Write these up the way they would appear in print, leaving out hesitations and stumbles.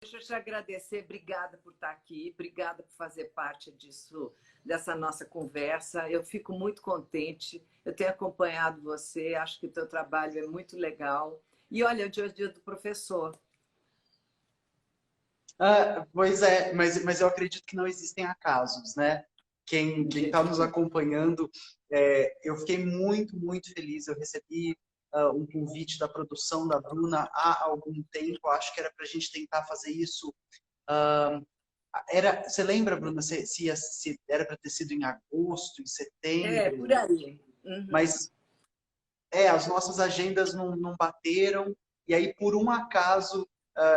Deixa eu te agradecer, obrigada por estar aqui, obrigada por fazer parte disso, dessa nossa conversa. Eu fico muito contente, eu tenho acompanhado você, acho que o teu trabalho é muito legal. E olha, hoje é o dia do professor. Pois é, mas eu acredito que não existem acasos, né? Quem De está jeito nos nenhum. acompanhando, eu fiquei muito, muito feliz. Eu recebi um convite da produção da Bruna há algum tempo. Acho que era para a gente tentar fazer isso. ah, Você lembra, Bruna, se era para ter sido em agosto, em É, por setembro? aí. Uhum. Mas as nossas agendas não bateram, e aí, por um acaso,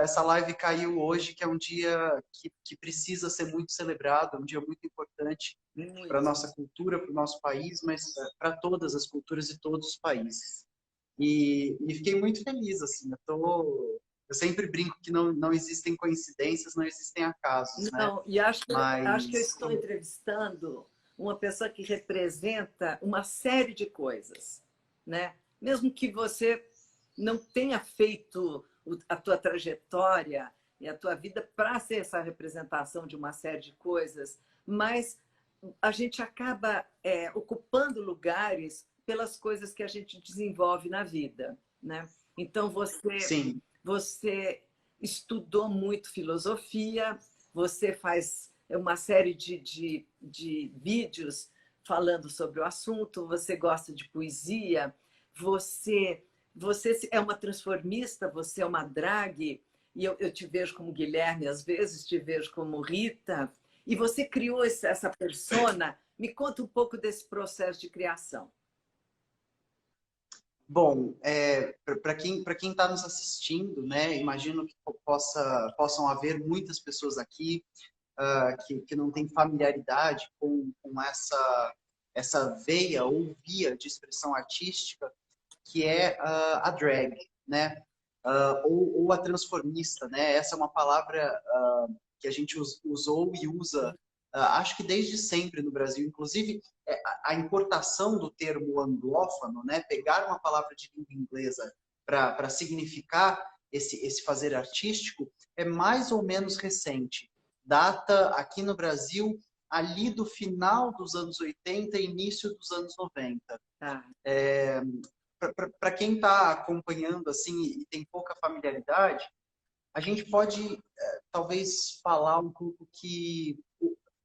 essa live caiu hoje, que é um dia que precisa ser muito celebrado, é um dia muito importante para a Muito. nossa cultura, para o nosso país, mas para todas as culturas e todos os países. E fiquei muito feliz, assim, eu sempre brinco que não existem coincidências, não existem acasos, né? Não, e acho que eu Mas, estou entrevistando uma pessoa que representa uma série de coisas, né? Mesmo que você não tenha feito a tua trajetória e a tua vida para ser essa representação de uma série de coisas, mas a gente acaba ocupando lugares pelas coisas que a gente desenvolve na vida, né? Então sim, você estudou muito filosofia, você faz uma série de vídeos falando sobre o assunto, você gosta de poesia, você é uma transformista, você é uma drag, e eu te vejo como Guilherme, às vezes te vejo como Rita, e você criou essa persona. Me conta um pouco desse processo de criação. bom, para quem está nos assistindo, né, imagino que possam haver muitas pessoas aqui que não têm familiaridade com essa veia ou via de expressão artística, que é a drag, né? Ou a transformista, né? Essa é uma palavra que a gente usou e usa, acho que desde sempre no Brasil. Inclusive, a importação do termo anglófono, né? Pegar uma palavra de língua inglesa para significar esse fazer artístico, é mais ou menos recente. Data aqui no Brasil ali do final dos anos 80 e início dos anos 90. Tá. Para quem está acompanhando assim e tem pouca familiaridade, a gente pode talvez falar um pouco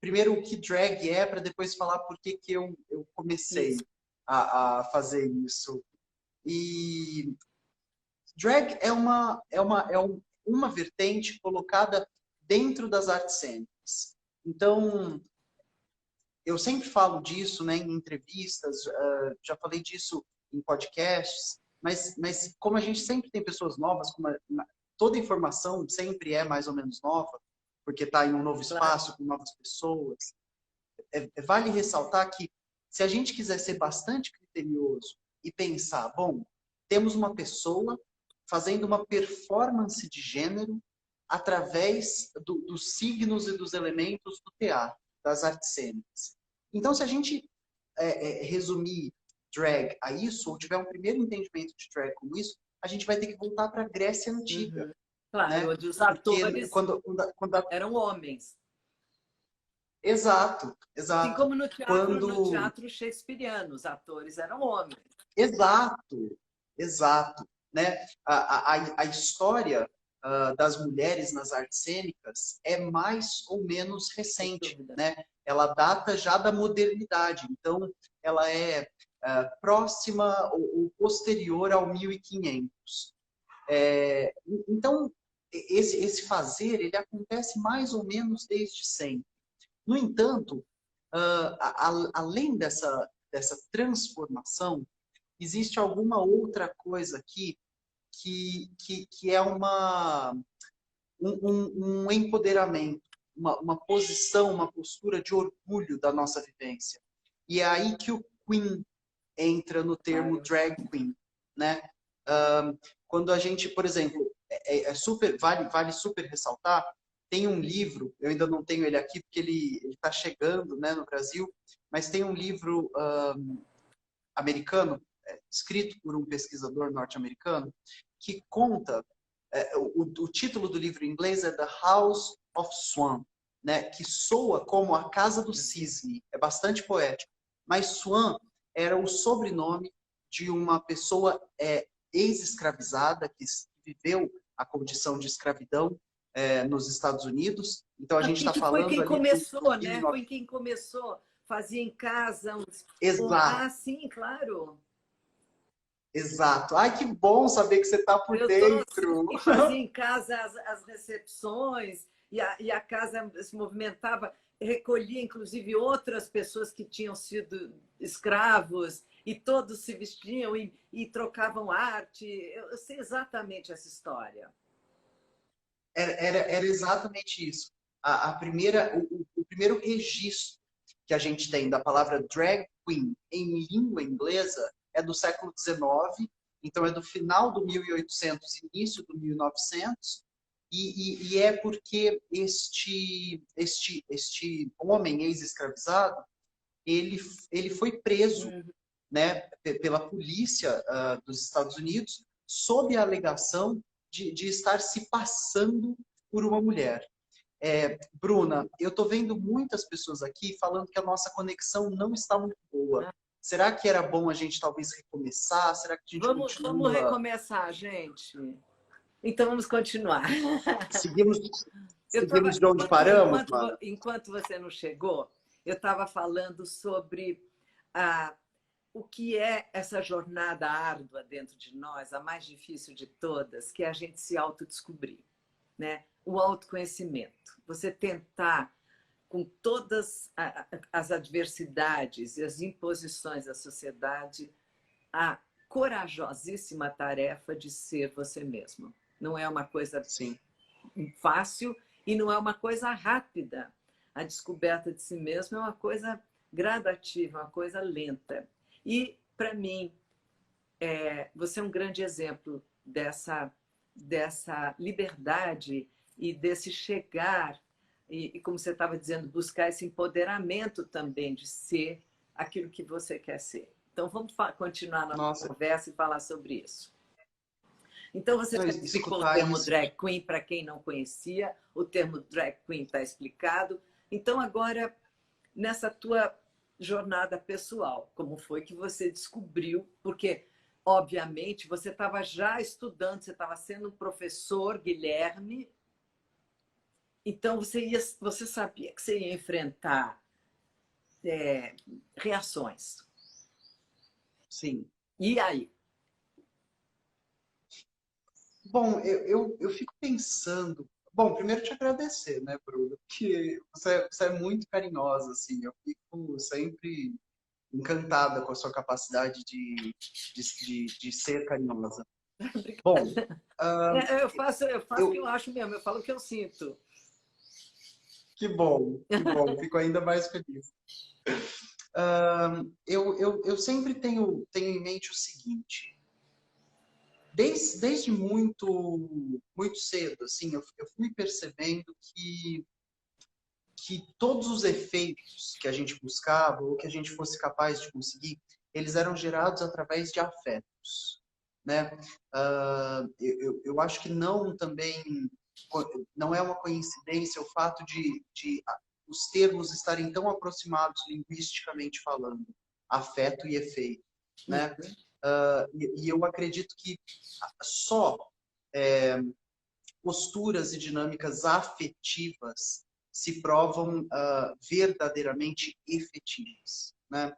primeiro o que drag é, para depois falar por que eu comecei Isso. a fazer isso. E drag uma vertente colocada dentro das artes cênicas. Então, eu sempre falo disso, né, em entrevistas, já falei disso em podcasts, mas como a gente sempre tem pessoas novas, toda informação sempre é mais ou menos nova, porque está em um novo Claro. espaço, com novas pessoas, vale ressaltar que se a gente quiser ser bastante criterioso e pensar, bom, temos uma pessoa fazendo uma performance de gênero através dos signos e dos elementos do teatro, das artes cênicas. Então, se a gente resumir drag a isso, ou tiver um primeiro entendimento de drag como isso, a gente vai ter que voltar para a Grécia Antiga, Uhum. Claro, né? onde os Porque atores quando eram homens. exato, Assim exato. como no Quando teatro shakespeariano, os atores eram homens. Exato, exato. Né? A história das mulheres nas artes cênicas é mais ou menos Sem recente. dúvida. Né? Ela data já da modernidade, então ela é próxima ou posterior ao 1500. Então, esse fazer ele acontece mais ou menos desde sempre. No entanto, além dessa transformação, existe alguma outra coisa aqui que é um empoderamento, uma posição, uma postura de orgulho da nossa vivência. E é aí que o Queen entra no termo Claro. drag queen, né? Quando a gente, por exemplo, vale super ressaltar, tem um livro, eu ainda não tenho ele aqui porque ele está chegando, né, no Brasil, mas tem um livro americano, escrito por um pesquisador norte-americano, que conta o título do livro em inglês é The House of Swan, né? Que soa como a Casa do Cisne, é bastante poético. Mas Swan era o sobrenome de uma pessoa ex-escravizada que viveu a condição de escravidão nos Estados Unidos. Então a gente está Que foi falando quem ali começou, do né? Foi quem começou, fazia em casa Exato, Ah, sim, claro. exato. Ai, que bom saber que você está por Eu tô dentro. sim, fazia em casa as recepções e a casa se movimentava, recolhia inclusive outras pessoas que tinham sido escravos e todos se vestiam e trocavam arte. Eu sei exatamente essa história. Era exatamente isso. O primeiro registro que a gente tem da palavra drag queen em língua inglesa é do século XIX, então é do final do 1800, início do 1900, e é porque este homem ex-escravizado, ele foi preso, né, pela polícia dos Estados Unidos sob a alegação de estar se passando por uma mulher. Bruna, eu estou vendo muitas pessoas aqui falando que a nossa conexão não está muito boa. Será que era bom a gente talvez recomeçar? Será que a gente Vamos continua? recomeçar, gente. Então vamos continuar. Seguimos, Eu estava, seguimos de onde paramos, mano? enquanto você não chegou, eu estava falando sobre o que é essa jornada árdua dentro de nós, a mais difícil de todas, que é a gente se autodescobrir, né? O autoconhecimento. Você tentar, com todas as adversidades e as imposições da sociedade, a corajosíssima tarefa de ser você mesmo. Não é uma coisa Sim. fácil e não é uma coisa rápida. A descoberta de si mesmo é uma coisa gradativa, uma coisa lenta. E, para mim, você é um grande exemplo dessa liberdade e desse chegar, e como você estava dizendo, buscar esse empoderamento também de ser aquilo que você quer ser. Então, vamos continuar a nossa conversa e falar sobre isso. Então, você já explicou o termo drag queen para quem não conhecia, o termo drag queen está explicado. Então, agora, nessa tua jornada pessoal, como foi que você descobriu? Porque, obviamente, você estava já estudando, você estava sendo um professor, Guilherme, então você sabia que você ia enfrentar reações. Sim. E aí? Bom, eu fico pensando. Bom, primeiro te agradecer, né, Bruno? Porque você é muito carinhosa, assim. Eu fico sempre encantada com a sua capacidade de ser carinhosa. Bom, eu faço o que eu acho mesmo, eu falo o que eu sinto. que bom, que bom. Fico ainda mais feliz. Eu sempre tenho em mente o seguinte. Desde muito cedo, assim, eu fui percebendo que todos os efeitos que a gente buscava, ou que a gente fosse capaz de conseguir, eles eram gerados através de afetos, né? Eu acho que não é uma coincidência o fato de os termos estarem tão aproximados linguisticamente falando, afeto e efeito, né? E eu acredito que só posturas e dinâmicas afetivas se provam verdadeiramente efetivas, né?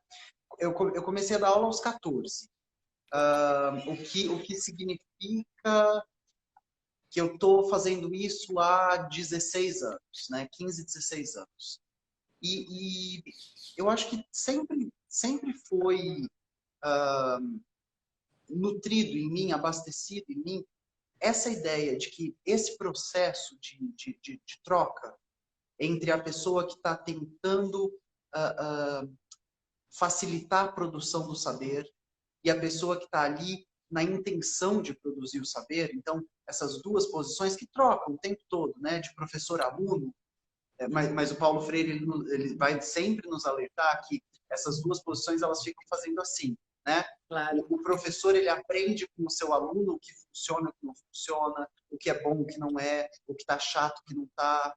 Eu comecei a dar aula aos 14, o que significa que eu estou fazendo isso há 16 anos, né? 15, 16 anos. E eu acho que sempre foi nutrido em mim, abastecido em mim, essa ideia de que esse processo de troca entre a pessoa que está tentando facilitar a produção do saber e a pessoa que está ali na intenção de produzir o saber, então essas duas posições que trocam o tempo todo, né, de professor-aluno, mas o Paulo Freire ele vai sempre nos alertar que essas duas posições elas ficam fazendo assim, né? Claro. O professor ele aprende com o seu aluno o que funciona, o que não funciona. o que é bom, o que não é, o que está chato, o que não está.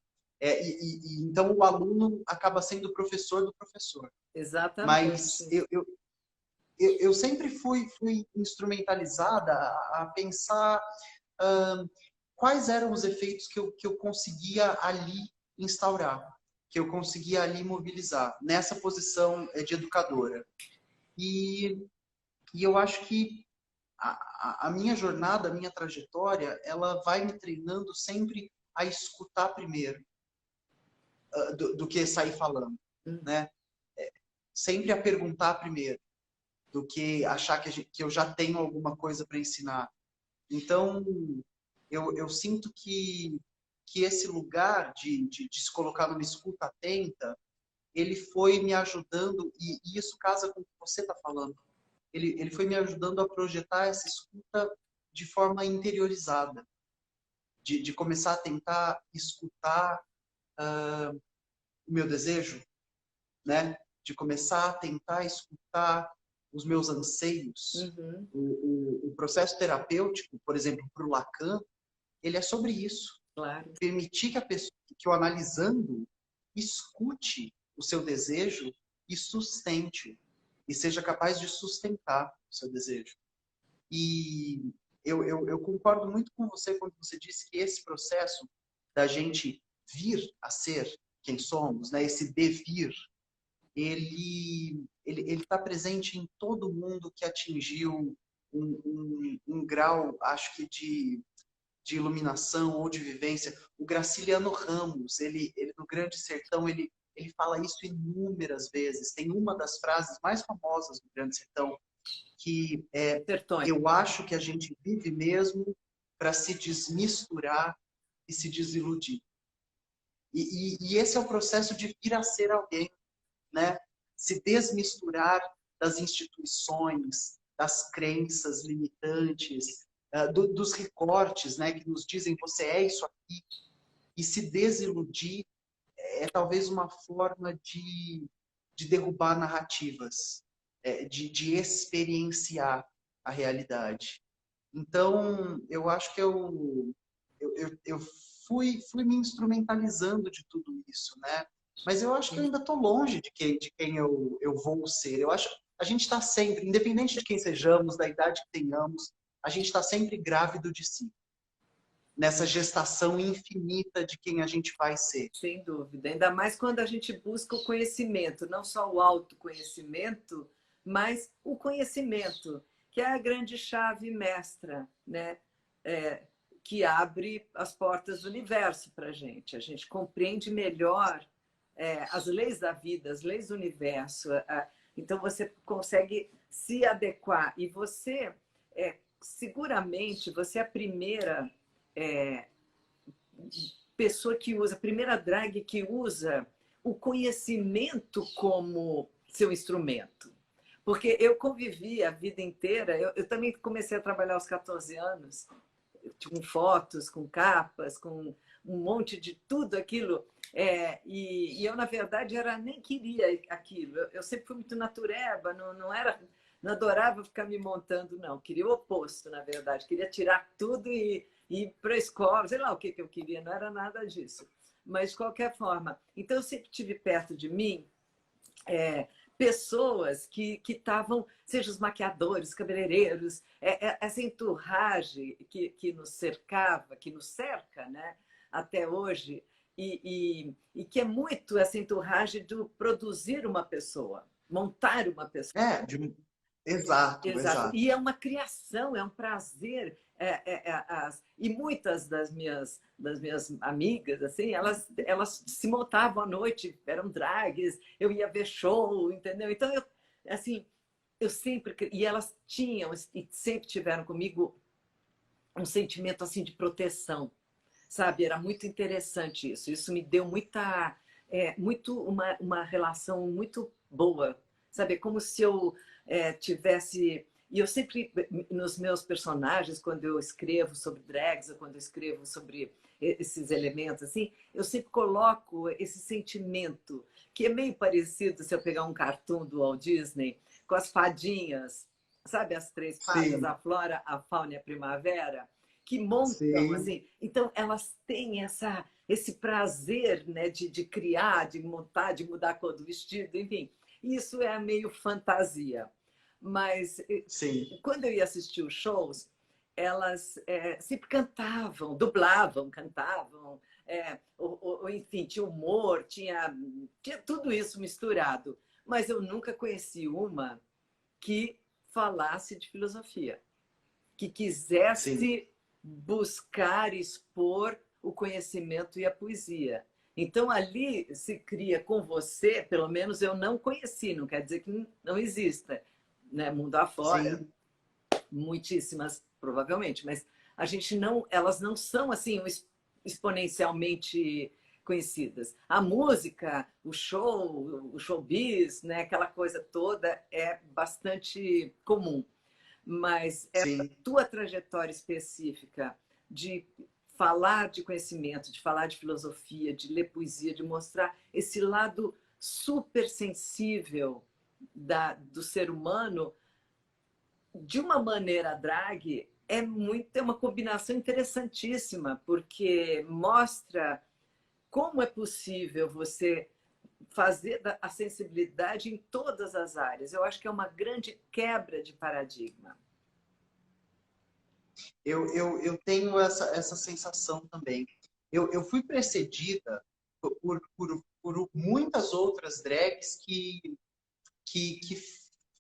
Então, o aluno acaba sendo o professor do professor. Mas Exatamente. eu sempre fui instrumentalizada a pensar quais eram os efeitos que eu conseguia ali instaurar, que eu conseguia ali mobilizar, nessa posição de educadora. E eu acho que a minha jornada, a minha trajetória, ela vai me treinando sempre a escutar primeiro do que sair falando, Hum. né? Sempre a perguntar primeiro, do que achar que eu já tenho alguma coisa para ensinar. Então, eu sinto que esse lugar de se colocar numa escuta atenta, ele foi me ajudando, e isso casa com o que você está falando, ele foi me ajudando a projetar essa escuta de forma interiorizada, de começar a tentar escutar o meu desejo, né? De começar a tentar escutar os meus anseios. Uhum. O processo terapêutico, por exemplo, para o Lacan, ele é sobre isso. Claro. Permitir que a pessoa, que o analisando, escute o seu desejo e sustente-o. E seja capaz de sustentar o seu desejo. E eu concordo muito com você quando você disse que esse processo da gente vir a ser quem somos, né, esse devir, ele está presente em todo mundo que atingiu um grau, acho que de iluminação ou de vivência. O Graciliano Ramos, ele no Grande Sertão, ele fala isso inúmeras vezes. Tem uma das frases mais famosas do Grande Sertão, que é: Sertões. eu acho que a gente vive mesmo para se desmisturar e se desiludir. E esse é o processo de vir a ser alguém, né? Se desmisturar das instituições, das crenças limitantes, dos recortes, né, que nos dizem você é isso aqui, e se desiludir é talvez uma forma de derrubar narrativas, de experienciar a realidade. Então, eu acho que eu fui me instrumentalizando de tudo isso, né? Mas eu acho que eu ainda estou longe de quem eu vou ser. Eu acho a gente está sempre, independente de quem sejamos, da idade que tenhamos, a gente está sempre grávido de si. Nessa gestação infinita de quem a gente vai ser. Sem dúvida. Ainda mais quando a gente busca o conhecimento, não só o autoconhecimento, mas o conhecimento, que é a grande chave mestra, né? Que abre as portas do universo para a gente. A gente compreende melhor as leis da vida, as leis do universo. Então você consegue se adequar. E você, seguramente, você é a primeira pessoa que usa, a primeira drag que usa o conhecimento como seu instrumento. Porque eu convivi a vida inteira, eu também comecei a trabalhar aos 14 anos, com fotos, com capas, com um monte de tudo aquilo. E eu, na verdade, nem queria aquilo. Eu sempre fui muito natureba, não adorava ficar me montando, não. Queria o oposto, na verdade. Queria tirar tudo e ir para a escola, sei lá o que eu queria, não era nada disso. Mas, de qualquer forma, então eu sempre tive perto de mim pessoas que estavam, seja os maquiadores, cabeleireiros, essa entourage que nos cercava, que nos cerca, né, até hoje, e que é muito essa entourage do produzir uma pessoa, montar uma pessoa. Exato, Exato. exato. E é uma criação, é um prazer. E muitas das minhas amigas, assim, elas se montavam à noite, eram drags, eu ia ver show, entendeu? Então, assim, eu sempre... E elas tinham, e sempre tiveram comigo, um sentimento assim de proteção, sabe? Era muito interessante isso. Isso me deu uma relação muito boa, sabe? Como se eu tivesse... E eu sempre, nos meus personagens, quando eu escrevo sobre drags, ou quando eu escrevo sobre esses elementos, assim, eu sempre coloco esse sentimento, que é meio parecido, se eu pegar um cartoon do Walt Disney, com as fadinhas, sabe? As três fadas, Sim. a Flora, a Fauna e a Primavera. que montam, Sim, assim. Então, elas têm esse prazer, né, de criar, de montar, de mudar a cor do vestido, enfim. Isso é meio fantasia. Mas sim, quando eu ia assistir os shows, elas sempre cantavam, dublavam, cantavam, enfim, tinha humor, tinha tudo isso misturado. Mas eu nunca conheci uma que falasse de filosofia, que sim. quisesse buscar expor o conhecimento e a poesia. Então, ali se cria com você, pelo menos eu não conheci, não quer dizer que não exista, né? Mundo afora, Sim, muitíssimas, provavelmente, mas a gente não, elas não são assim exponencialmente conhecidas. A música, o showbiz, né, aquela coisa toda é bastante comum, mas essa sim. tua trajetória específica de falar de conhecimento, de falar de filosofia, de ler poesia, de mostrar esse lado super sensível do ser humano, de uma maneira drag, é uma combinação interessantíssima, porque mostra como é possível você fazer a sensibilidade em todas as áreas. Eu acho que é uma grande quebra de paradigma. Eu tenho essa sensação também. Eu fui precedida por muitas outras drags que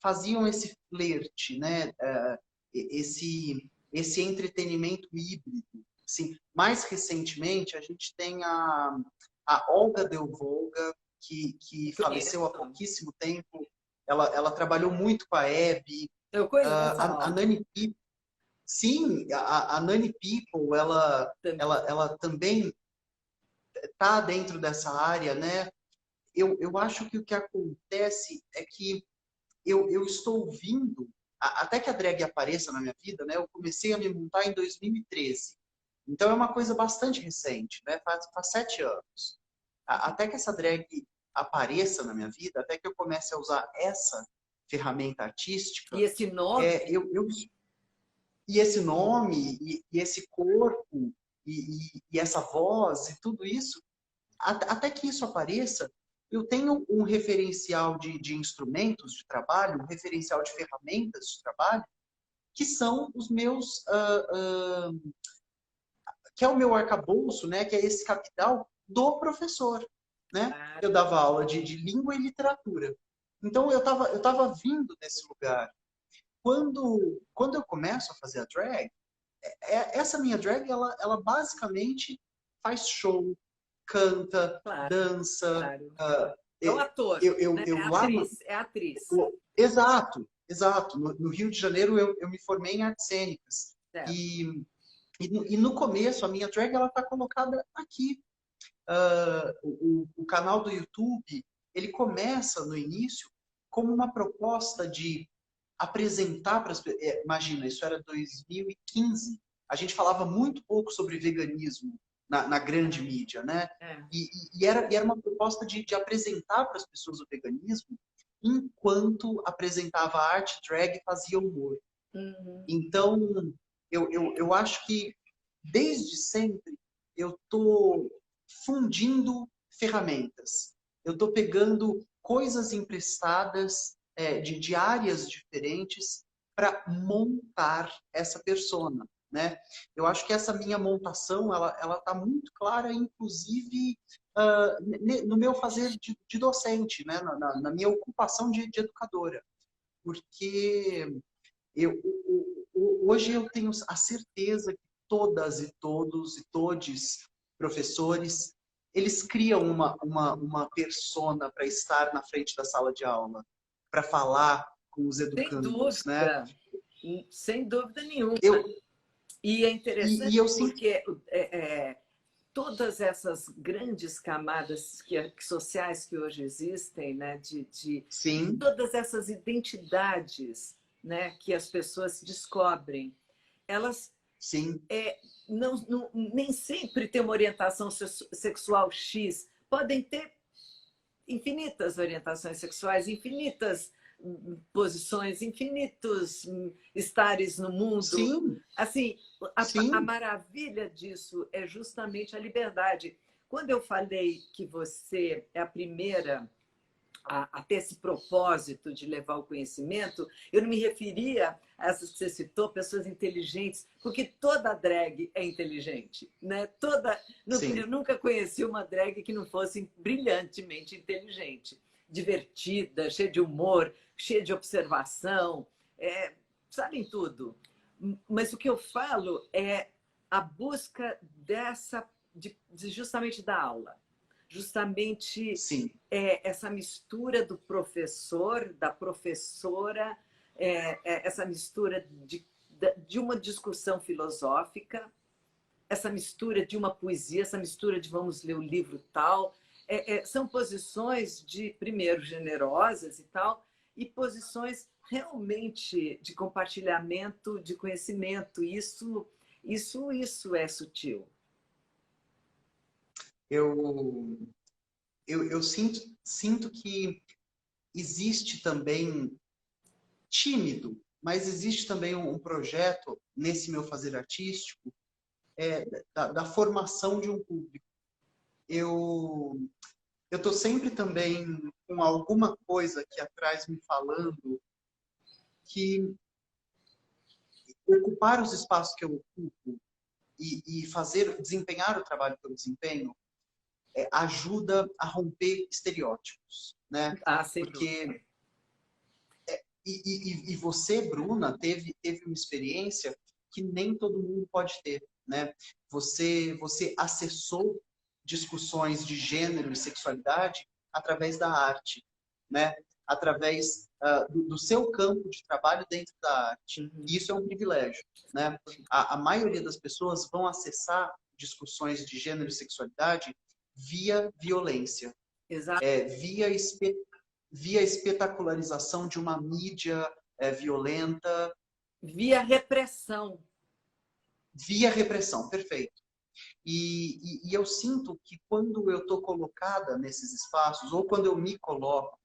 faziam esse flerte, né? Esse entretenimento híbrido. Assim, mais recentemente, a gente tem a Olga Del Volga, que faleceu há Conheço. pouquíssimo tempo. Ela trabalhou muito com a Hebe, Eu conheço a a Olga Nani. Sim, a Nani People, também. ela também está dentro dessa área, né? Eu acho que o que acontece é que eu estou ouvindo, até que a drag apareça na minha vida, né? Eu comecei a me montar em 2013. Então é uma coisa bastante recente, né? Faz 7 anos. Até que essa drag apareça na minha vida, até que eu comece a usar essa ferramenta artística, E esse nome, é, eu, eu e esse nome, e esse corpo, e essa voz, e tudo isso, até que isso apareça, eu tenho um referencial de instrumentos de trabalho, um referencial de ferramentas de trabalho, que são os meus, que é o meu arcabouço, né, que é esse capital do professor, né? Eu claro. dava aula de língua e literatura. Então, eu tava vindo desse lugar. Quando eu começo a fazer a drag, essa minha drag, ela basicamente faz show, canta, Claro, claro. claro. Uh, É o ator, né? É eu a lá no, atriz, é a atriz. exato, exato. No Rio de Janeiro eu me formei em artes cênicas. Certo. E, e no começo a minha drag ela está colocada aqui. O canal do YouTube ele começa no início como uma proposta de apresentar para as pessoas. Imagina, isso era 2015. A gente falava muito pouco sobre veganismo na grande mídia, né? É. Era uma proposta de apresentar para as pessoas o veganismo enquanto apresentava arte, drag e fazia humor. Uhum. Então, eu acho que desde sempre eu estou fundindo ferramentas. Eu estou pegando coisas emprestadas de áreas diferentes para montar essa persona, né? Eu acho que essa minha montação ela está muito clara, inclusive no meu fazer de docente, né? Na minha ocupação de educadora, porque hoje eu tenho a certeza que todas e todos e todes professores, eles criam uma persona para estar na frente da sala de aula, para falar com os Sem educandos, né? dúvida, sem dúvida nenhuma. Eu, E é e interessante eu sinto, porque todas essas grandes camadas sociais que hoje existem, né, sim, todas essas identidades, né, que as pessoas descobrem, elas sim, nem sempre têm uma orientação sexual X, podem ter infinitas orientações sexuais, infinitas posições, infinitos estares no mundo. Sim, Assim, a sim, maravilha disso é justamente a liberdade. Quando eu falei que você é a primeira a ter esse propósito de levar o conhecimento, eu não me referia a essas que você citou, pessoas inteligentes, porque toda drag é inteligente, né? Eu sim. nunca conheci uma drag que não fosse brilhantemente inteligente, divertida, cheia de humor, cheia de observação, sabem tudo. Mas o que eu falo é a busca justamente da aula, justamente Sim. essa mistura do professor, da professora, essa mistura de uma discussão filosófica, essa mistura de uma poesia, essa mistura de vamos ler o livro tal. São posições primeiro, generosas e tal, e posições realmente de compartilhamento de conhecimento. Isso é sutil. Eu, eu sinto que existe também tímido, mas existe também um projeto nesse meu fazer artístico da formação de um público. Eu eu estou sempre também com alguma coisa aqui atrás me falando que ocupar os espaços que eu ocupo e desempenhar o trabalho que eu desempenho ajuda a romper estereótipos, né? Ah, sem dúvida. Porque e você, Bruna, teve uma experiência que nem todo mundo pode ter, né? Você acessou discussões de gênero e sexualidade através da arte, né? Através do seu campo de trabalho dentro da arte. Uhum. E isso é um privilégio, né? A maioria das pessoas vão acessar discussões de gênero e sexualidade via violência, Exato. via espetacularização de uma mídia violenta, Via repressão. via repressão, perfeito. E eu sinto que quando eu estou colocada nesses espaços, ou quando eu me coloco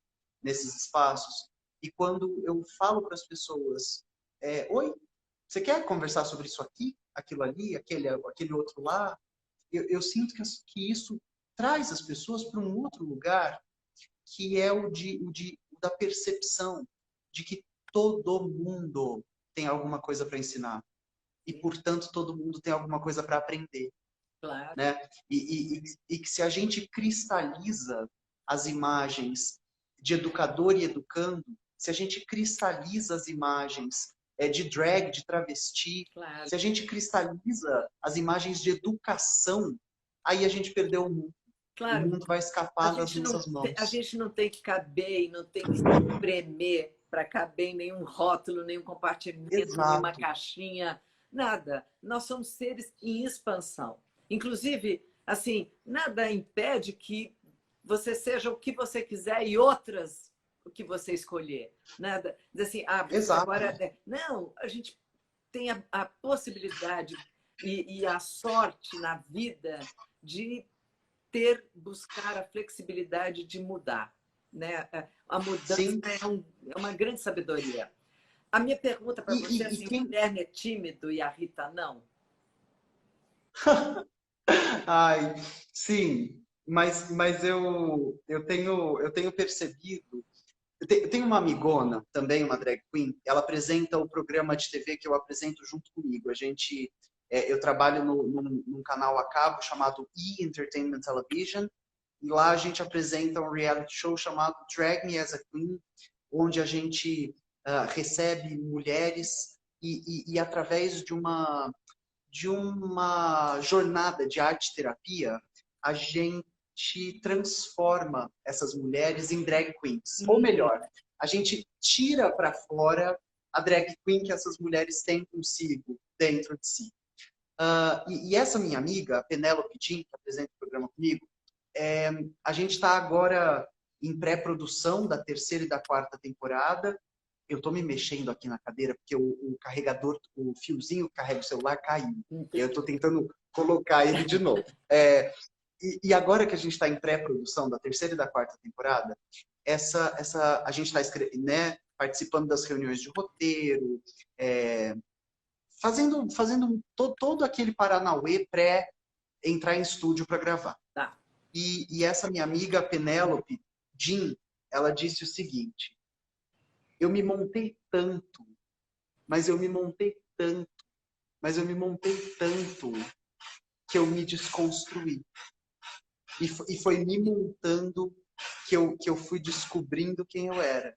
nesses espaços, e quando eu falo para as pessoas, oi, você quer conversar sobre isso aqui, aquilo ali, aquele outro lá? Eu sinto que isso traz as pessoas para um outro lugar que é o da percepção de que todo mundo tem alguma coisa para ensinar e, portanto, todo mundo tem alguma coisa para aprender, Claro. né? E que se a gente cristaliza as imagens de educador e educando, se a gente cristaliza as imagens de drag, de travesti, Claro. se a gente cristaliza as imagens de educação, aí a gente perdeu o mundo. O Claro. mundo vai escapar das nossas A mãos. gente não tem que caber e não tem que se espremer para caber em nenhum rótulo, nenhum compartimento, nenhuma Exato. caixinha, nada. Nós somos seres em expansão. Inclusive, assim, nada impede que você seja o que você quiser e outras o que você escolher. Nada. Dizer assim, você Exato. agora. Não, a gente tem a possibilidade e a sorte na vida de buscar a flexibilidade de mudar, né? A mudança Sim. é uma grande sabedoria. A minha pergunta para você é E assim, o quem... Guilherme é tímido e a Rita não? Ai, sim. Mas eu tenho percebido... Eu tenho uma amigona, também uma drag queen, ela apresenta o programa de TV que eu apresento junto comigo. Eu trabalho num canal a cabo chamado E! Entertainment Television, e lá a gente apresenta um reality show chamado Drag Me as a Queen, onde a gente recebe mulheres e através de uma jornada de arte-terapia, a gente transforma essas mulheres em drag queens. Ou melhor, a gente tira para fora a drag queen que essas mulheres têm consigo, dentro de si. E essa minha amiga, a Penélope Jean, que apresenta o programa comigo, a gente está agora em pré-produção da terceira e da quarta temporada. Eu estou me mexendo aqui na cadeira porque o carregador, o fiozinho que carrega o celular caiu. Eu estou tentando colocar ele de novo. E agora que a gente está em pré-produção da terceira e da quarta temporada, a gente está né, participando das reuniões de roteiro, fazendo todo aquele paranauê pré entrar em estúdio para gravar. Tá. E essa minha amiga Penélope Jean, ela disse o seguinte: eu me montei tanto, mas eu me montei tanto, mas eu me montei tanto que eu me desconstruí. E foi me montando que eu fui descobrindo quem eu era.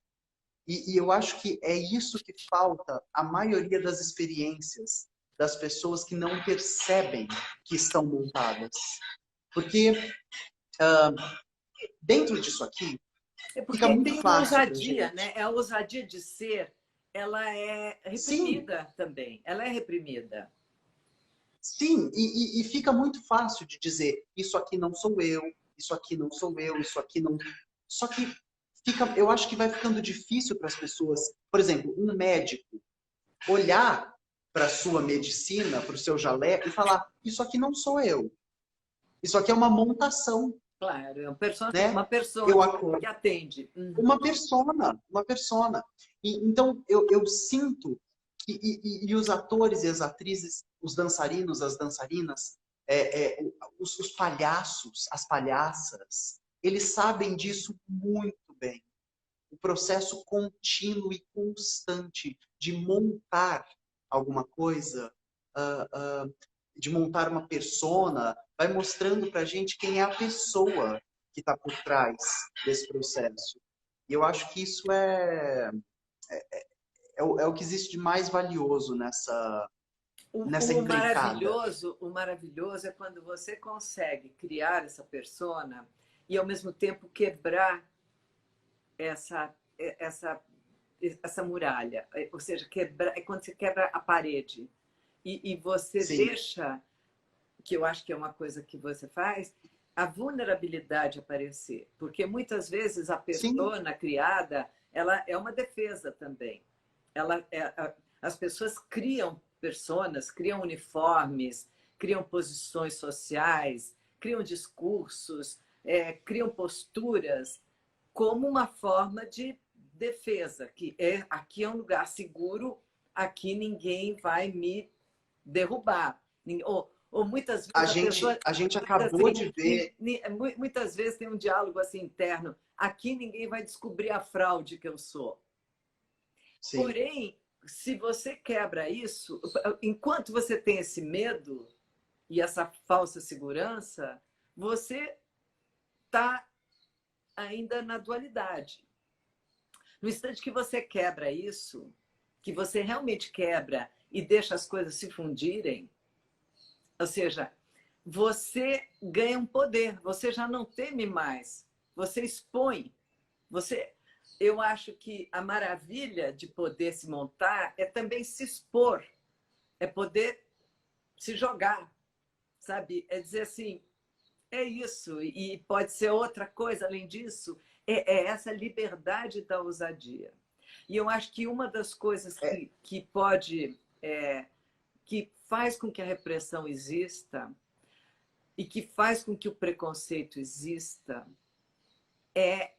E eu acho que é isso que falta a maioria das experiências das pessoas que não percebem que estão montadas. Porque dentro disso aqui, É fica porque muito tem uma fácil pra ousadia, gente. né? A ousadia de ser, ela é Sim, reprimida também. Ela é reprimida. sim, e fica muito fácil de dizer, isso aqui não sou eu, isso aqui não sou eu, isso aqui não. Só que eu acho que vai ficando difícil para as pessoas, por exemplo, um médico olhar para a sua medicina, para o seu jaleco e falar, isso aqui não sou eu, isso aqui é uma montação, Claro, é uma né? persona Eu que acordo atende. Uhum. uma persona, uma persona. Então, eu sinto que, e os atores e as atrizes, os dançarinos, as dançarinas, os palhaços, as palhaças, eles sabem disso muito bem. O processo contínuo e constante de montar alguma coisa, de montar uma persona, vai mostrando para a gente quem é a pessoa que está por trás desse processo. E eu acho que isso é o que existe de mais valioso nessa empreitada. O maravilhoso é quando você consegue criar essa persona e ao mesmo tempo quebrar essa essa essa muralha, ou seja, quebrar é quando você quebra a parede e você Sim, deixa, que eu acho que é uma coisa que você faz, a vulnerabilidade aparecer, porque muitas vezes a sim, persona criada, ela é uma defesa também. As pessoas criam personas, criam uniformes, criam posições sociais, criam discursos, criam posturas como uma forma de defesa, que é aqui é um lugar seguro, aqui ninguém vai me derrubar. Ou muitas vezes a pessoa a gente diz acabou assim, de ver, muitas vezes tem um diálogo assim interno, aqui ninguém vai descobrir a fraude que eu sou. sim, Porém, se você quebra isso, enquanto você tem esse medo e essa falsa segurança, você está ainda na dualidade. No instante que você quebra isso, que você realmente quebra e deixa as coisas se fundirem, ou seja, você ganha um poder, você já não teme mais, você expõe, você. Eu acho que a maravilha de poder se montar é também se expor, é poder se jogar, sabe? É dizer assim, é isso, e pode ser outra coisa além disso, é essa liberdade da ousadia. E eu acho que uma das coisas é, que pode, que faz com que a repressão exista e que faz com que o preconceito exista é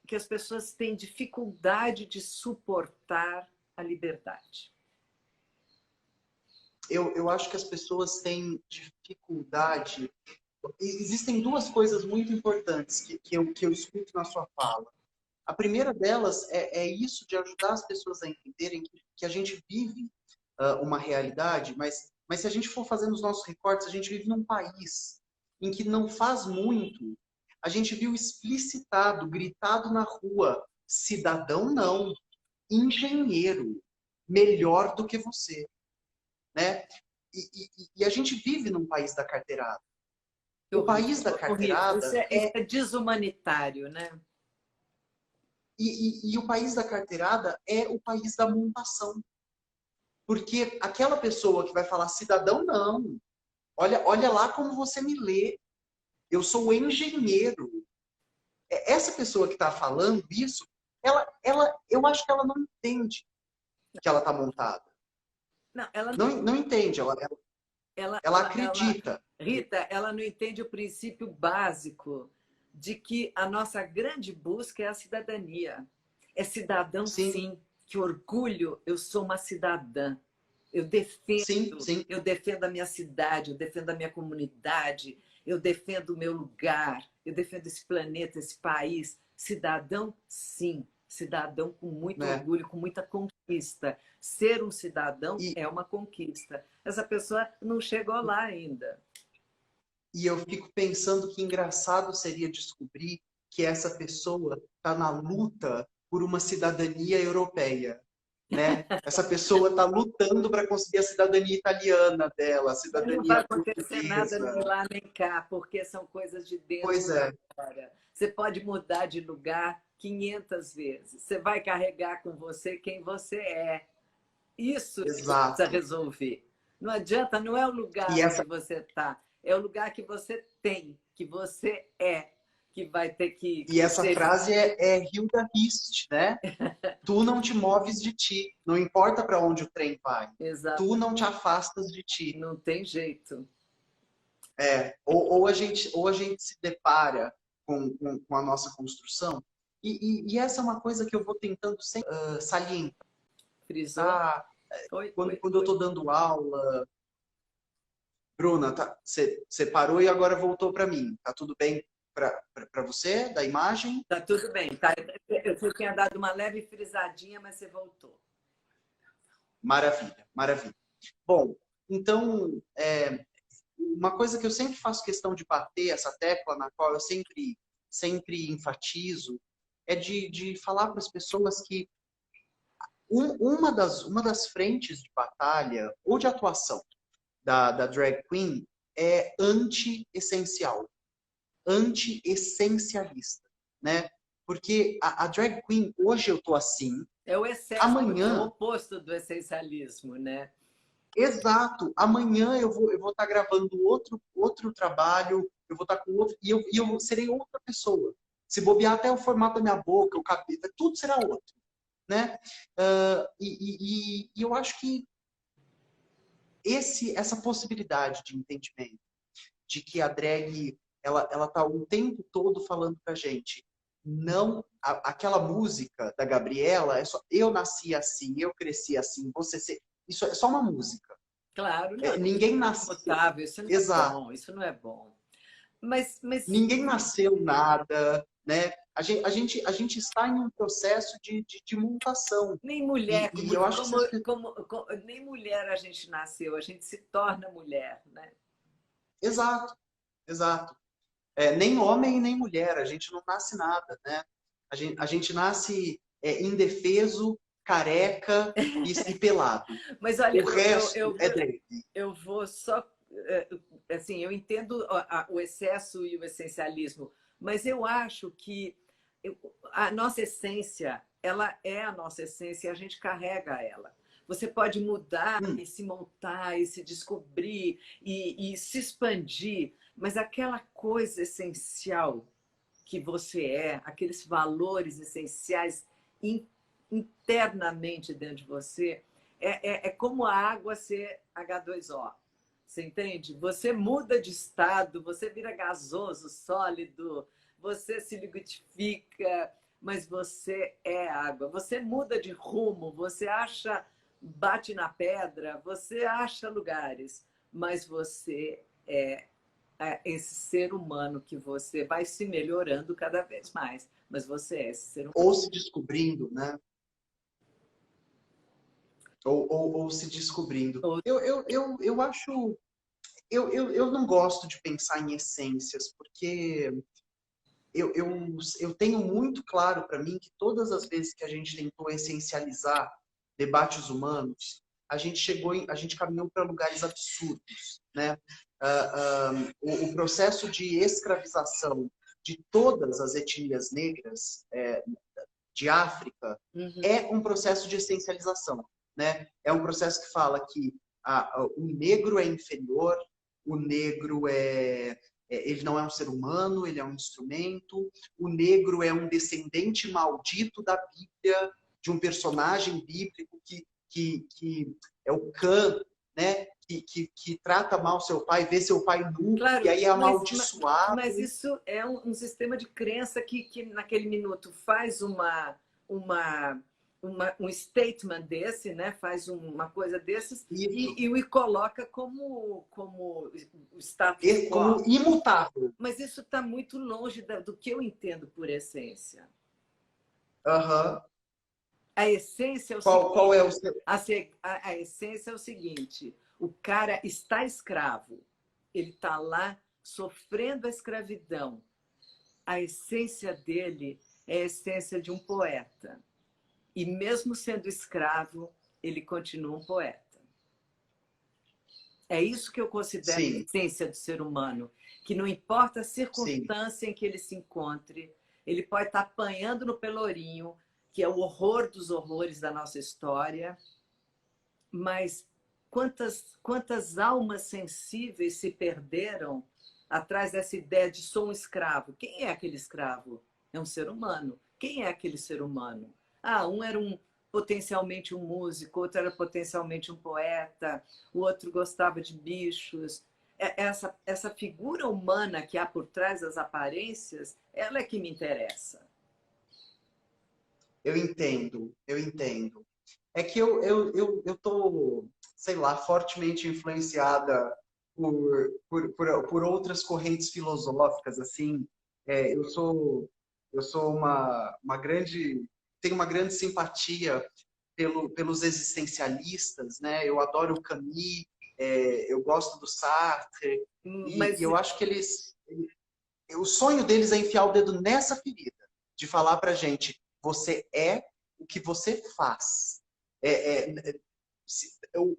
que as pessoas têm dificuldade de suportar a liberdade. eu acho que as pessoas têm dificuldade. Existem duas coisas muito importantes que eu escuto na sua fala. A primeira delas é isso de ajudar as pessoas a entenderem que a gente vive uma realidade, mas se a gente for fazendo os nossos recortes, a gente vive num país em que não faz muito, a gente viu explicitado, gritado na rua, cidadão não, engenheiro, melhor do que você, né? E a gente vive num país da carteirada. O país da Horrível. carteirada Isso é desumanitário, né? e o país da carteirada é o país da montação. Porque aquela pessoa que vai falar cidadão, não. Olha lá como você me lê. Eu sou engenheiro. Essa pessoa que está falando isso, eu acho que ela não entende que ela está montada. Não, ela, Não entende, ela acredita. Rita, ela não entende o princípio básico de que a nossa grande busca é a cidadania. É cidadão, sim, sim. Que orgulho, eu sou uma cidadã. sim, sim. Eu defendo a minha cidade, eu defendo a minha comunidade, eu defendo o meu lugar, eu defendo esse planeta, esse país. Cidadão, sim. Cidadão com muito Né? orgulho, com muita conquista. Ser um cidadão E, é uma conquista. Essa pessoa não chegou lá ainda. e eu fico pensando que engraçado seria descobrir que essa pessoa está na luta por uma cidadania europeia, né? Essa pessoa está lutando para conseguir a cidadania italiana dela, a Mas não vai cidadania acontecer nada nem portuguesa. lá nem cá, porque são coisas de dentro Pois para é, fora. Você pode mudar de lugar 500 vezes. Você vai carregar com você quem você é. Isso que você precisa exato. resolver. Não adianta, não é o E lugar onde essa, você está, é o lugar que você tem, que você é, que vai ter e que essa ser. frase é Hilda Hist, né? Tu não te moves de ti, não importa para onde o trem vai. Tu não te Exatamente. afastas de ti. Não tem jeito. Ou a gente se depara com a nossa construção, e essa é uma coisa que eu vou tentando sempre salientar. Frisou? Oi, oi, Quando eu oi. estou dando aula, Bruna, você parou e agora voltou para mim. Tá tudo bem para você, da imagem? Tá tudo bem, tá? Eu tinha dado uma leve frisadinha, mas você voltou. Maravilha, maravilha. Bom, então, uma coisa que eu sempre faço questão de bater, essa tecla na qual eu sempre enfatizo, é de falar para as pessoas que uma das frentes de batalha ou de atuação da drag queen é anti-essencial, anti-essencialista, né? Porque a drag queen, hoje eu tô assim, É o excesso, é o amanhã, oposto do essencialismo, né? exato, amanhã eu vou estar gravando outro trabalho, eu vou estar com outro, e eu serei outra pessoa. Se bobear até o formato da minha boca, o cabelo, tudo será outro, né? E eu acho que essa possibilidade de entendimento, de que a drag ela tá o tempo todo falando pra gente, não aquela música da Gabriela é só eu nasci assim, eu cresci assim, isso é só uma música. Claro, não, isso Ninguém é nasceu, insuportável, isso não é exato. bom, isso não é bom. Mas Ninguém nasceu nada, né? A gente está em um processo de mutação. nem mulher, E eu acho que nem mulher a gente nasceu, a gente se torna mulher, né? exato, exato. Nem homem nem mulher, a gente não nasce nada, né? A gente nasce indefeso, careca e pelado. Mas olha, O resto é drag. eu vou só. Assim, eu entendo o excesso e o essencialismo, mas eu acho que a nossa essência, ela é a nossa essência e a gente carrega ela. Você pode mudar Hum, e se montar e se descobrir e se expandir, mas aquela coisa essencial que você é, aqueles valores essenciais internamente dentro de você, é como a água ser H2O. Você entende? Você muda de estado, você vira gasoso, sólido, você se liquidifica, mas você é água. Você muda de rumo, você acha, bate na pedra, você acha lugares, mas você é esse ser humano que você vai se melhorando cada vez mais. Mas você é esse ser humano. ou se descobrindo, né? Ou se descobrindo. Eu acho. Eu não gosto de pensar em essências, porque eu tenho muito claro para mim que todas as vezes que a gente tentou essencializar debates humanos, a gente caminhou para lugares absurdos, né? O processo de escravização de todas as etnias negras de África Uhum. é um processo de essencialização, né? É um processo que fala que o negro é inferior, o negro ele não é um ser humano, ele é um instrumento. O negro é um descendente maldito da Bíblia, de um personagem bíblico que é o Cã, né? Que trata mal seu pai, vê seu pai nu, e Claro, aí é amaldiçoado. mas isso é um sistema de crença que naquele minuto faz um statement desse, né? Faz uma coisa desses e o coloca como o status Como quo. imutável. Mas isso está muito longe do que eu entendo por essência. Aham. A essência é o Qual é seguinte, o seu... a essência é o seguinte, o cara está escravo, ele está lá sofrendo a escravidão. A essência dele é a essência de um poeta. E mesmo sendo escravo, ele continua um poeta. É isso que eu considero a Sim, essência do ser humano, que não importa a sim. circunstância em que ele se encontre, ele pode estar apanhando no pelourinho, que é o horror dos horrores da nossa história, mas quantas almas sensíveis se perderam atrás dessa ideia de sou um escravo? Quem é aquele escravo? É um ser humano. Quem é aquele ser humano? Ah, um era potencialmente um músico, outro era potencialmente um poeta, o outro gostava de bichos. Essa figura humana que há por trás das aparências, ela é que me interessa. Eu entendo, eu entendo. É que eu tô, sei lá, fortemente influenciada por outras correntes filosóficas, assim. É, eu sou uma grande, tenho uma grande simpatia pelos existencialistas, né? Eu adoro o Camus, eu gosto do Sartre, e Mas eu acho que o sonho deles é enfiar o dedo nessa ferida, de falar pra gente, você é o que você faz.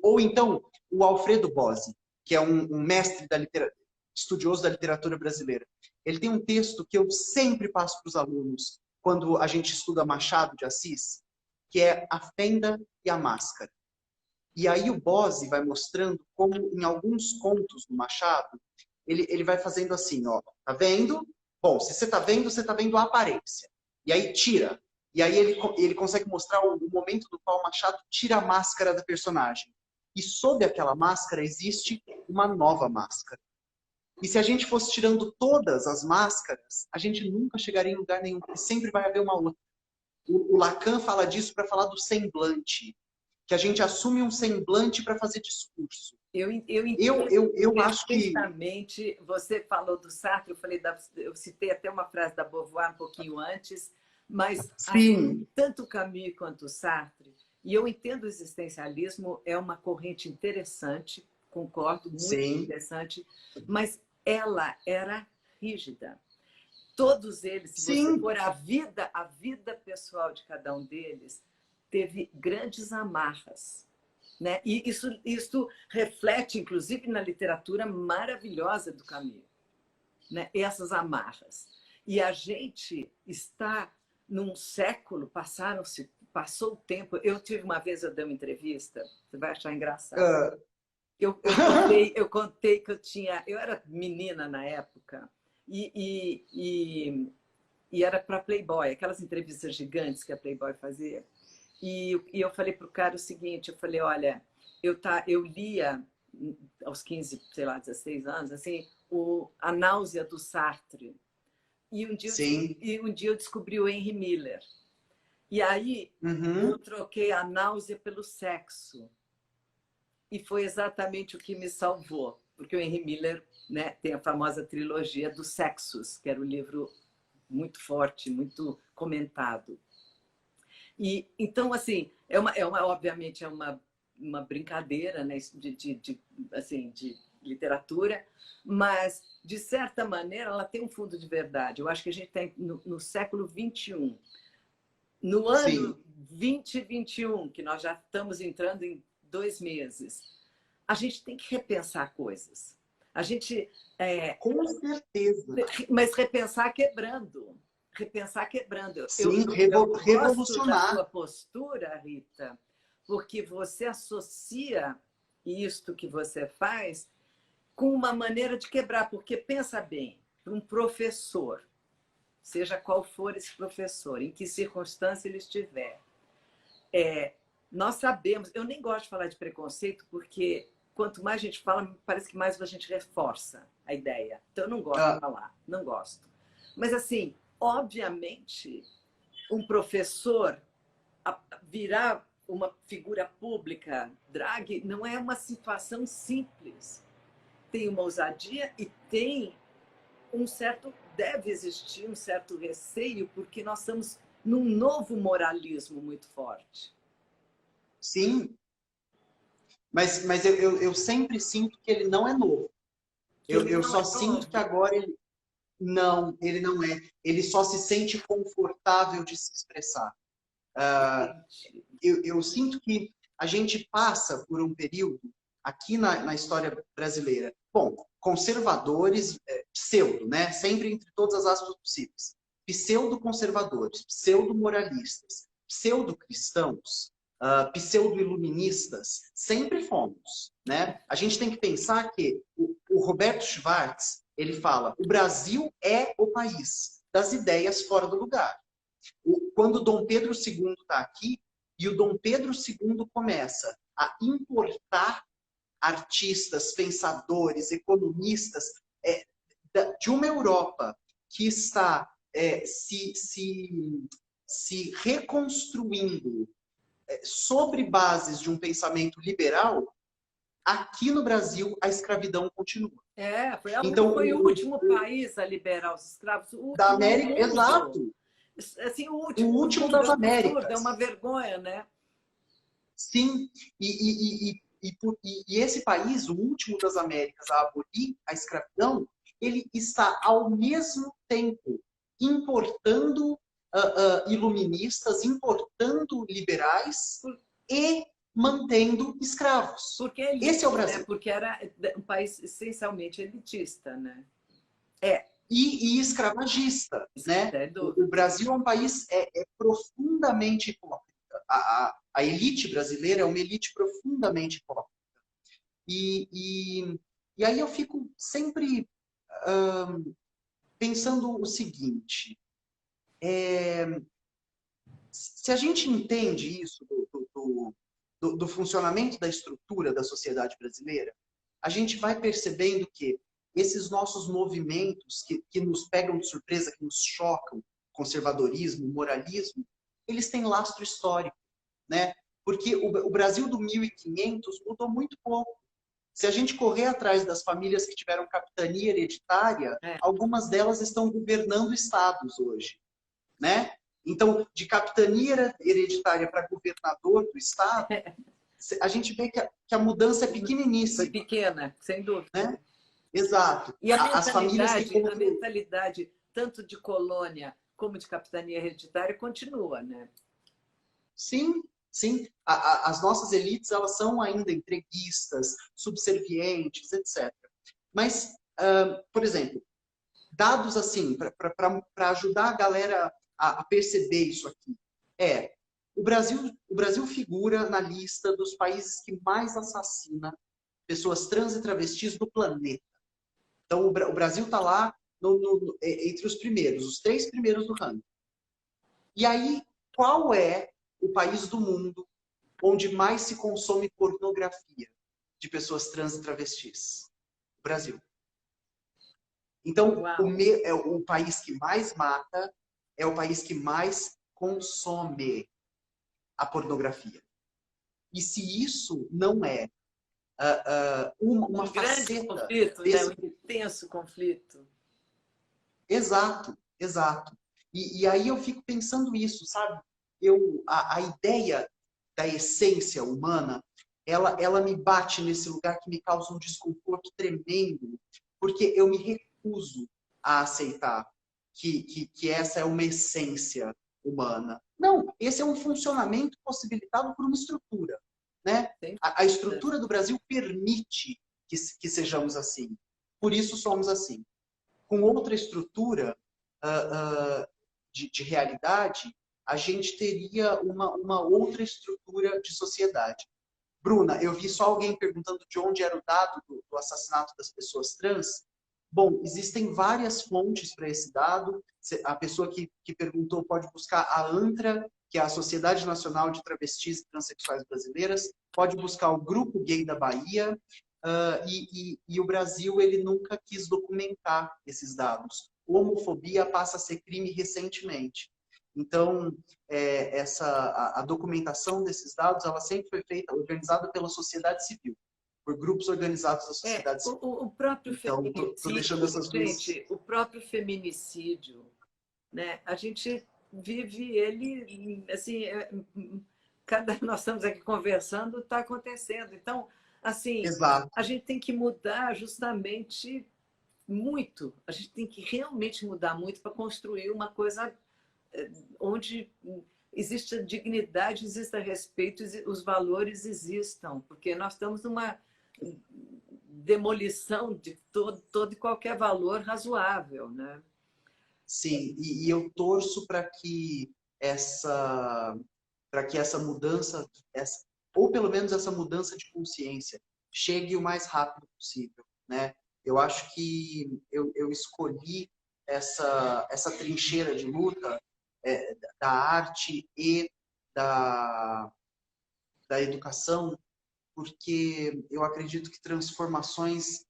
Ou então, o Alfredo Bozzi, que é um mestre da literatura, estudioso da literatura brasileira. Ele tem um texto que eu sempre passo para os alunos quando a gente estuda Machado de Assis, que é A Fenda e a Máscara. E aí o Bozzi vai mostrando como, em alguns contos do Machado, ele vai fazendo assim, ó, tá vendo? Bom, se você tá vendo a aparência. E aí tira. E aí ele consegue mostrar o momento no qual o Machado tira a máscara da personagem. E sob aquela máscara existe uma nova máscara. E se a gente fosse tirando todas as máscaras, a gente nunca chegaria em lugar nenhum, porque sempre vai haver uma outra. O Lacan fala disso para falar do semblante, que a gente assume um semblante para fazer discurso. Eu entendo Eu acho que... perfeitamente. Você falou do Sartre, eu citei até uma frase da Beauvoir um pouquinho antes, mas assim, Sim, tanto o Camus quanto o Sartre, e eu entendo o existencialismo, é uma corrente interessante, concordo, muito sim, interessante, mas ela era rígida. Todos eles, se você sim, for a vida pessoal de cada um deles, teve grandes amarras, né? E isso reflete, inclusive, na literatura maravilhosa do Camus, né? Essas amarras. E a gente está num século, passou o tempo. Eu tive uma vez, eu dei uma entrevista, você vai achar engraçado. uh, Eu contei que eu era menina na época, e era para Playboy, aquelas entrevistas gigantes que a Playboy fazia. E eu falei para o cara o seguinte, eu falei, olha, eu lia aos 15, sei lá, 16 anos, assim, A Náusea do Sartre. sim, E um dia eu descobri o Henry Miller. E aí eu uhum, troquei a náusea pelo sexo. E foi exatamente o que me salvou. Porque o Henry Miller, né, tem a famosa trilogia dos sexos, que era um livro muito forte, muito comentado. E então, assim, obviamente é uma brincadeira, né, assim, de literatura, mas de certa maneira ela tem um fundo de verdade. Eu acho que a gente está no século XXI. No ano sim, 2021, que nós já estamos entrando em 2 meses, a gente tem que repensar coisas. A gente, com certeza. mas repensar quebrando. Repensar quebrando. Sim, Eu gosto da revolucionar. sua postura, Rita, porque você associa isto que você faz com uma maneira de quebrar. Porque pensa bem, um professor, seja qual for esse professor, em que circunstância ele estiver, nós sabemos, eu nem gosto de falar de preconceito, porque quanto mais a gente fala, parece que mais a gente reforça a ideia. Então, eu não gosto de Ah, falar, não gosto. Mas, assim, obviamente, um professor virar uma figura pública drag não é uma situação simples. Tem uma ousadia e tem um certo, deve existir um certo receio, porque nós estamos num novo moralismo muito forte. Sim, mas eu sempre sinto que ele não é novo. Eu só sinto que agora ele não é. Ele só se sente confortável de se expressar. Eu sinto que a gente passa por um período aqui na história brasileira. Bom, conservadores, pseudo, né? Sempre entre todas as aspas possíveis. Pseudo-conservadores, pseudo-moralistas, pseudo-cristãos, pseudo-iluministas, sempre fomos, né? A gente tem que pensar que o Roberto Schwartz, ele fala, o Brasil é o país das ideias fora do lugar. Quando Dom Pedro II está aqui, e o Dom Pedro II começa a importar artistas, pensadores, economistas de uma Europa que está se reconstruindo sobre bases de um pensamento liberal, aqui no Brasil a escravidão continua. Então, foi o último país a liberar os escravos. O da América, exato. Assim, o último das Américas. É uma vergonha, né? Sim, e esse país, o último das Américas a abolir a escravidão, ele está ao mesmo tempo importando iluministas, importando liberais e mantendo escravos. Porque esse é o Brasil. Né? Porque era um país essencialmente elitista, né? E escravagista, né? O Brasil é um país profundamente hipócrita. A elite brasileira é uma elite profundamente hipócrita. E aí eu fico sempre pensando o seguinte, se a gente entende isso do funcionamento da estrutura da sociedade brasileira, a gente vai percebendo que esses nossos movimentos que nos pegam de surpresa, que nos chocam, conservadorismo, moralismo, eles têm lastro histórico, né? Porque o Brasil do 1500 mudou muito pouco. Se a gente correr atrás das famílias que tiveram capitania hereditária, algumas delas estão governando estados hoje, né? Então, de capitania hereditária para governador do estado, a gente vê que a mudança é pequeniníssima. Foi pequena, sem dúvida. Né? Exato. E a mentalidade, tanto de colônia como de capitania hereditária, continua, né? Sim, sim. As nossas elites, elas são ainda entreguistas, subservientes, etc. Mas, por exemplo, dados assim, para ajudar a galera a perceber isso aqui, o Brasil figura na lista dos países que mais assassinam pessoas trans e travestis do planeta. Então, o Brasil está lá entre os primeiros, os 3 primeiros do ranking. E aí, qual é o país do mundo onde mais se consome pornografia de pessoas trans e travestis? O Brasil. Então, o país que mais mata é o país que mais consome a pornografia. E se isso não é uma grande faceta... conflito, né? Um intenso conflito. Exato, exato. E aí eu fico pensando isso, sabe? A ideia da essência humana, ela me bate nesse lugar que me causa um desconforto tremendo, porque eu me recuso a aceitar que essa é uma essência humana. Não, esse é um funcionamento possibilitado por uma estrutura. Né? A estrutura do Brasil permite que sejamos assim. Por isso somos assim. Com outra estrutura de realidade, a gente teria uma outra estrutura de sociedade. Bruna, eu vi só alguém perguntando de onde era o dado do assassinato das pessoas trans. Bom, existem várias fontes para esse dado. A pessoa que perguntou pode buscar a ANTRA, que é a Sociedade Nacional de Travestis e Transsexuais Brasileiras, pode buscar o Grupo Gay da Bahia, e o Brasil ele nunca quis documentar esses dados. Homofobia passa a ser crime recentemente. Então, a documentação desses dados, ela sempre foi feita, organizada pela sociedade civil, por grupos organizados da sociedade civil. O próprio Então, estou deixando feminicídio, essas duas... gente, o próprio feminicídio, né? A gente vive ele, assim, nós estamos aqui conversando, está acontecendo. Então, assim, Exato. a gente tem que mudar justamente muito. A gente tem que realmente mudar muito para construir uma coisa onde existe dignidade, exista respeito, os valores existam, porque nós estamos numa demolição de todo e qualquer valor razoável, né? Sim, e eu torço para que essa mudança, ou pelo menos essa mudança de consciência, chegue o mais rápido possível, né? Eu acho que eu escolhi essa trincheira de luta da arte e da, da educação, porque eu acredito que transformações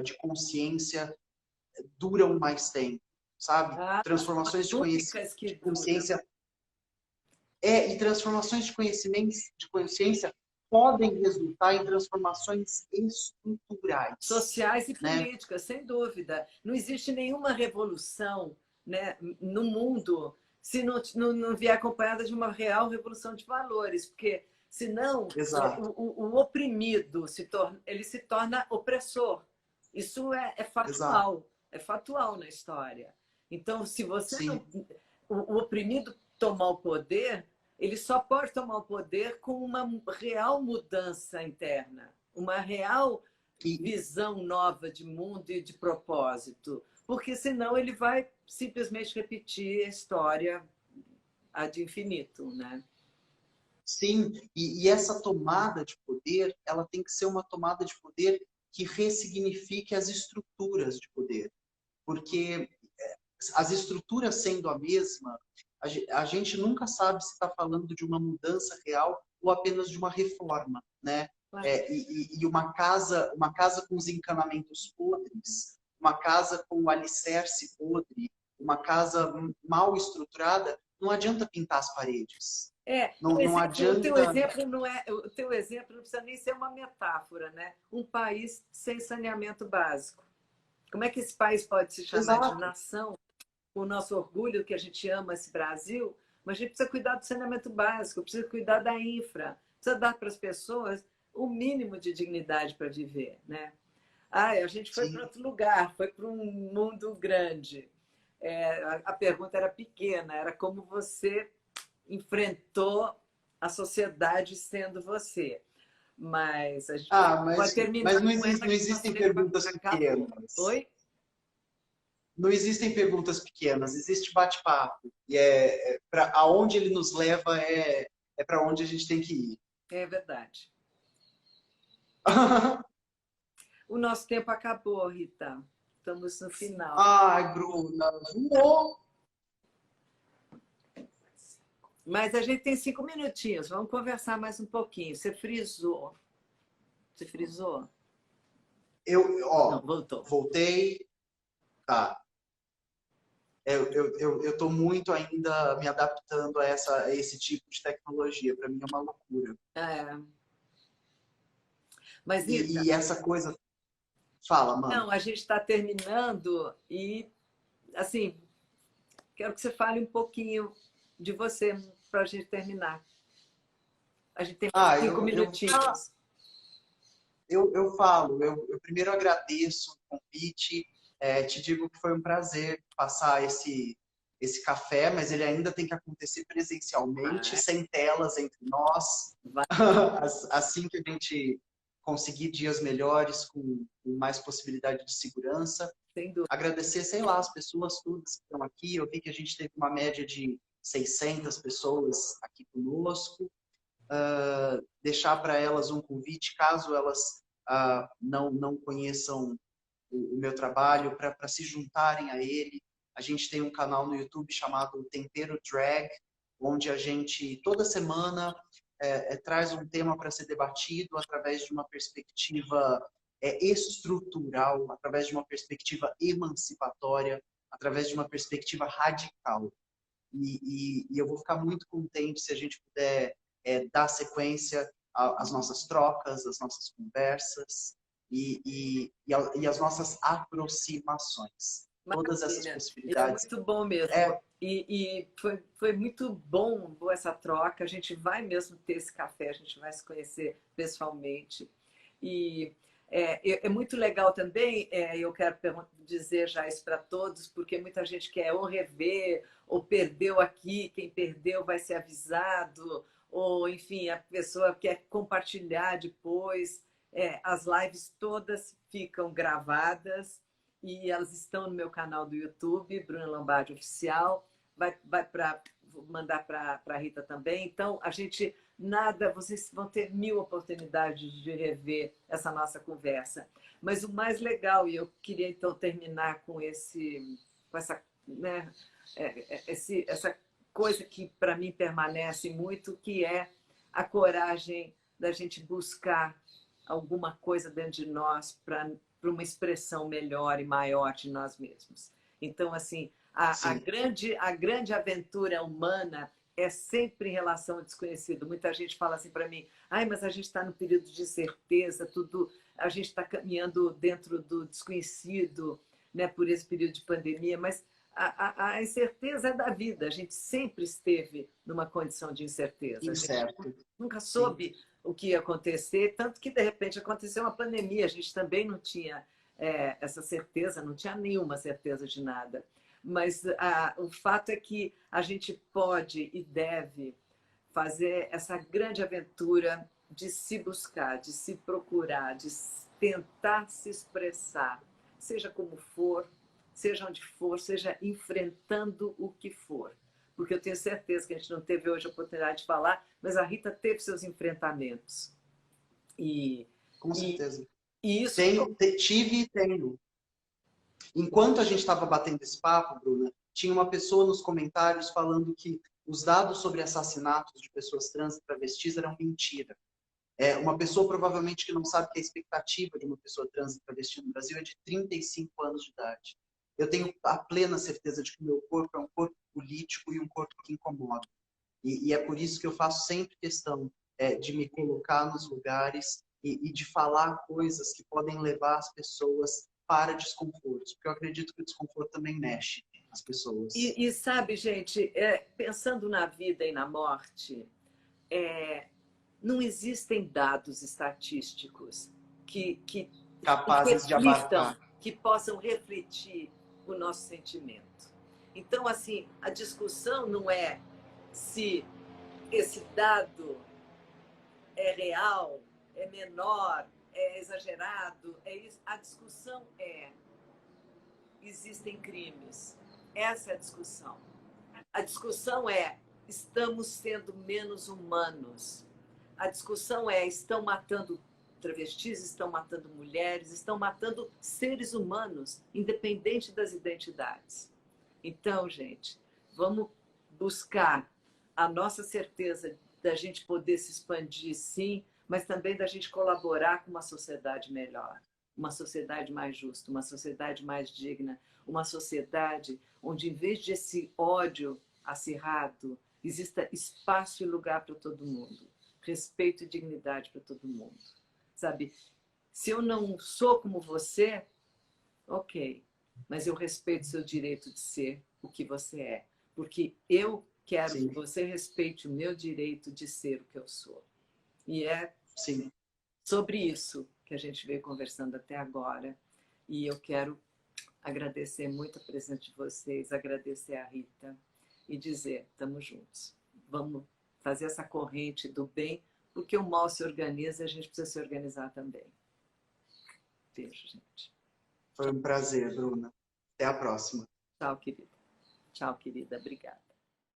de consciência duram mais tempo, sabe? Ah, Transformações as únicas que de duram. consciência e transformações de conhecimento, de consciência podem resultar em transformações estruturais, Sociais e né? políticas, sem dúvida. Não existe nenhuma revolução, né, no mundo se não vier acompanhada de uma real revolução de valores, porque senão Exato, o oprimido ele se torna opressor. Isso exato, é fatual na história. Então, se você não, sim. o oprimido tomar o poder, ele só pode tomar o poder com uma real mudança interna, uma real E, visão nova de mundo e de propósito, porque senão ele vai simplesmente repetir a história ad infinito, né? sim, e essa tomada de poder, ela tem que ser uma tomada de poder que ressignifique as estruturas de poder. Porque as estruturas sendo a mesma, a gente nunca sabe se está falando de uma mudança real ou apenas de uma reforma, né? E uma casa com os encanamentos podres, uma casa com o alicerce podre, uma casa mal estruturada, não adianta pintar as paredes. Não O teu adianta... exemplo não é, o teu exemplo não precisa nem ser uma metáfora, né? Um país sem saneamento básico. Como é que esse país pode se chamar de Exato, nação? Com o nosso orgulho que a gente ama esse Brasil, mas a gente precisa cuidar do saneamento básico, precisa cuidar da infra, precisa dar para as pessoas o mínimo de dignidade para viver, né? Ah, a gente foi para sim. outro lugar, foi para um mundo grande. A pergunta era pequena, era como você enfrentou a sociedade sendo você. Mas a gente pode Mas terminar não, com ela não que o nosso existem tempo perguntas acabou. pequenas. Oi? Não existem perguntas pequenas, existe bate-papo. E aonde ele nos leva é para onde a gente tem que ir. É verdade. O nosso tempo acabou, Rita. Estamos no final. Ai, Bruna, voou. Mas a gente tem 5 minutinhos. Vamos conversar mais um pouquinho. Você frisou. Você frisou? Não, Ó, voltou. voltei, tá. Eu tô muito ainda me adaptando a esse tipo de tecnologia. Para mim é uma loucura. É. Mas, Rita, E essa coisa... Fala, mano. não, a gente está terminando e, assim, quero que você fale um pouquinho de você para a gente terminar. A gente tem mais Ah, 5 minutinhos. eu falo, eu primeiro agradeço o convite, te digo que foi um prazer passar esse café, mas ele ainda tem que acontecer presencialmente, Vai, sem telas entre nós, vai, assim que a gente conseguir dias melhores, com mais possibilidade de segurança. sem dúvida. Agradecer, sei lá, as pessoas todas que estão aqui, eu vi que a gente teve uma média de 600 pessoas aqui conosco, deixar para elas um convite, caso elas não conheçam o meu trabalho, para se juntarem a ele. A gente tem um canal no YouTube chamado Tempero Drag, onde a gente, toda semana, traz um tema para ser debatido através de uma perspectiva estrutural, através de uma perspectiva emancipatória, através de uma perspectiva radical. e eu vou ficar muito contente se a gente puder dar sequência às nossas trocas, às nossas conversas e às nossas aproximações. Todas essas Maravilha. E é possibilidades. muito bom mesmo. É, E foi muito bom essa troca. A gente vai mesmo ter esse café, a gente vai se conhecer pessoalmente. E é muito legal também, eu quero dizer já isso para todos, porque muita gente quer ou rever, ou perdeu aqui, quem perdeu vai ser avisado, ou enfim, a pessoa quer compartilhar depois. As lives todas ficam gravadas e elas estão no meu canal do YouTube, Bruna Lombardi Oficial. Vou mandar para a Rita também. Então, vocês vão ter 1000 oportunidades de rever essa nossa conversa. Mas o mais legal, e eu queria então terminar com essa, né, essa coisa que para mim permanece muito, que é a coragem da gente buscar alguma coisa dentro de nós para uma expressão melhor e maior de nós mesmos. Então, assim, a grande aventura humana é sempre em relação ao desconhecido. Muita gente fala assim para mim, mas a gente está no período de incerteza, a gente está caminhando dentro do desconhecido, né, por esse período de pandemia, mas a incerteza é da vida, a gente sempre esteve numa condição de incerteza. A gente nunca soube o que ia acontecer, tanto que, de repente, aconteceu uma pandemia, a gente também não tinha essa certeza, não tinha nenhuma certeza de nada. Mas o fato é que a gente pode e deve fazer essa grande aventura de se buscar, de se procurar, de tentar se expressar, seja como for, seja onde for, seja enfrentando o que for. Porque eu tenho certeza que a gente não teve hoje a oportunidade de falar, mas a Rita teve seus enfrentamentos. Com certeza. E isso tive e tenho. Enquanto a gente estava batendo esse papo, Bruna, tinha uma pessoa nos comentários falando que os dados sobre assassinatos de pessoas trans e travestis eram mentira. Uma pessoa provavelmente que não sabe que a expectativa de uma pessoa trans e travesti no Brasil é de 35 anos de idade. Eu tenho a plena certeza de que o meu corpo é um corpo político e um corpo que incomoda. E é por isso que eu faço sempre questão de me colocar nos lugares e de falar coisas que podem levar as pessoas para desconfortos. Porque eu acredito que o desconforto também mexe as pessoas. E sabe, gente, pensando na vida e na morte, não existem dados estatísticos capazes de abarcar, que possam refletir o nosso sentimento. Então, assim, a discussão não é se esse dado é real, é menor, é exagerado, é isso. A discussão existem crimes. Essa é a discussão. A discussão estamos sendo menos humanos. A discussão estão matando travestis, estão matando mulheres, estão matando seres humanos, independente das identidades. Então, gente, vamos buscar a nossa certeza da gente poder se expandir, sim, mas também da gente colaborar com uma sociedade melhor, uma sociedade mais justa, uma sociedade mais digna, uma sociedade onde, em vez de esse ódio acirrado, exista espaço e lugar para todo mundo, respeito e dignidade para todo mundo. Sabe? Se eu não sou como você, ok, mas eu respeito o seu direito de ser o que você é, porque eu quero que você respeite o meu direito de ser o que eu sou. E sobre isso que a gente veio conversando até agora. E eu quero agradecer muito a presença de vocês, agradecer a Rita e dizer, estamos juntos. Vamos fazer essa corrente do bem, porque o mal se organiza e a gente precisa se organizar também. Beijo, gente. Foi um prazer, Bruna. Até a próxima. Tchau, querida. Tchau, querida. Obrigada.